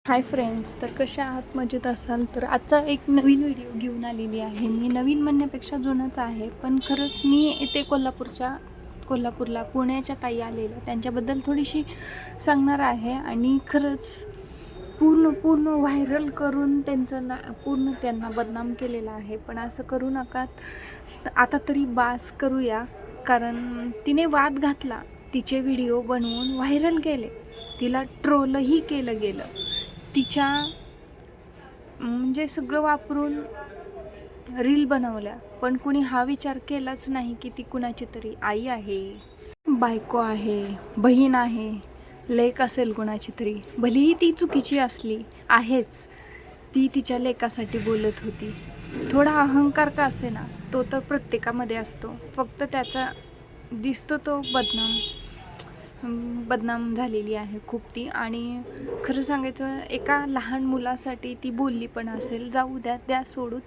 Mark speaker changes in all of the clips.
Speaker 1: Hi friends, तर कशा आहात? मजेत असाल तर आजचा एक नवीन व्हिडिओ घेऊन आलेली आहे मी. नवीन म्हणण्यापेक्षा जुनाच आहे, पण खरंच मी इथे कोल्हापूरला पुण्याच्या ताई आलेल्या त्यांच्याबद्दल थोडीशी सांगणार आहे. आणि खरंच पूर्ण व्हायरल करून पूर्ण त्यांना बदनाम केलेलं आहे. पण असं करू नका. आता तरी बास करूया, कारण तिने वाद घातला, तिचे व्हिडिओ बनवून व्हायरल केले, तिला ट्रोलही केलं गेलं, तिच्या म्हणजे सगळं वापरून रील बनवल्या. पण कुणी हा विचार केलाच नाही की ती कुणाची तरी आई आहे, बायको आहे, बहीण आहे, लेक असेल कुणाची तरी. भलेही ती चुकीची असली आहेच, ती तिच्या लेकासाठी बोलत होती. थोडा अहंकार का असेना, तो तर प्रत्येकामध्ये असतो, फक्त त्याचा दिसतो तो बदनाम झालेली आहे खूप ती. आणि खरं सांगायचं, एका लहान मुलासाठी ती बोलली पण असेल, जाऊ द्या सोडून.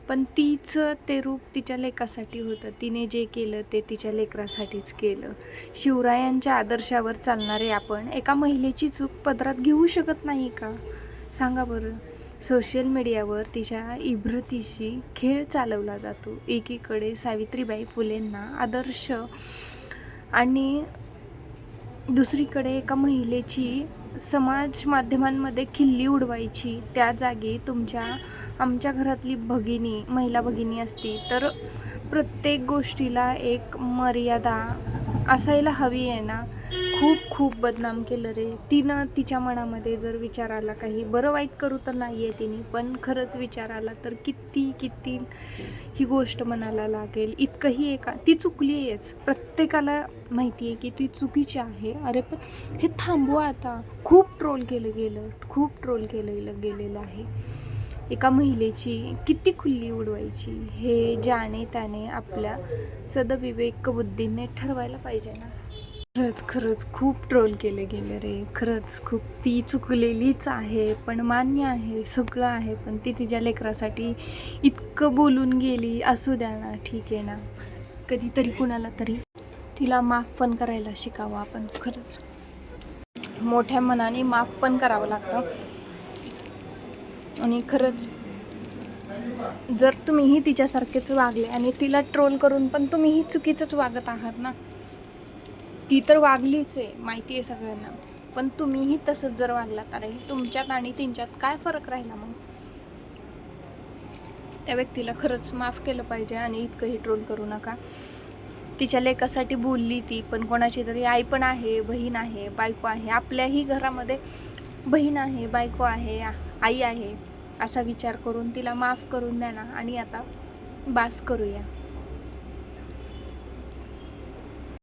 Speaker 1: पण तिचं ते रूप तिच्या लेकासाठी होतं. तिने जे केलं ते तिच्या लेकरासाठीच केलं. शिवरायांच्या आदर्शावर चालणारे आपण एका महिलेची चूक पदरात घेऊ शकत नाही का? सांगा बरं. सोशल मीडियावर तिच्या इब्रतीशी खेळ चालवला जातो. एकीकडे सावित्रीबाई फुलेंना आदर्श आणि दुसरीकडे एका महिलेची समाज माध्यमांमध्ये खिल्ली उडवायची. त्या जागी आमच्या घरातली महिला भगिनी असती तर प्रत्येक गोष्टीला एक मर्यादा असायला हवी आहे ना. खूप बदनाम केलं रे तिनं. तिच्या मनामध्ये जर विचार आला, काही बरं वाईट करू तर नाही आहे तिने, पण खरंच विचार आला तर किती ही गोष्ट मनाला लागेल इतकंही. ती चुकली आहेच, प्रत्येकाला माहिती आहे की ती चुकीची आहे. अरे पण हे थांबवा आता. खूप ट्रोल केलं गेलेलं आहे. एका महिलेची किती खुल्ली उडवायची हे ज्याने त्याने आपल्या सदविवेक बुद्धीने ठरवायला पाहिजे ना. खरंच खूप ट्रोल केले गेले रे. खरंच खूप. ती चुकलेलीच आहे, पण मान्य आहे, सगळं आहे, पण ती तिच्या लेकरासाठी इतकं बोलून गेली. असू द्या ना, ठीक आहे ना. कधीतरी कुणाला तरी तिला माफ पण करायला शिकावं आपण. खरंच मोठ्या मनाने माफ पण करावं लागतं. आणि खरंच जर तुम्हीही तिच्यासारखेच वागले आणि तिला ट्रोल करून पण तुम्हीही चुकीचंच वागत आहात ना. ती तर वागलीच आहे, माहिती आहे सगळ्यांना, पण तुम्हीही तसंच जर वागलात, अरे तुमच्यात आणि तिच्यात काय फरक राहिला मग? त्या व्यक्तीला खरंच माफ केलं पाहिजे आणि इतकंही ट्रोल करू नका. तिच्या लेकासाठी बोलली ती, पण कोणाची तरी आई पण आहे, बहीण आहे, बायको आहे. आपल्याही घरामध्ये बहीण आहे, बायको आहे, आई आहे. असा विचार करून तिला माफ करून द्या ना. आणि आता बास करूया.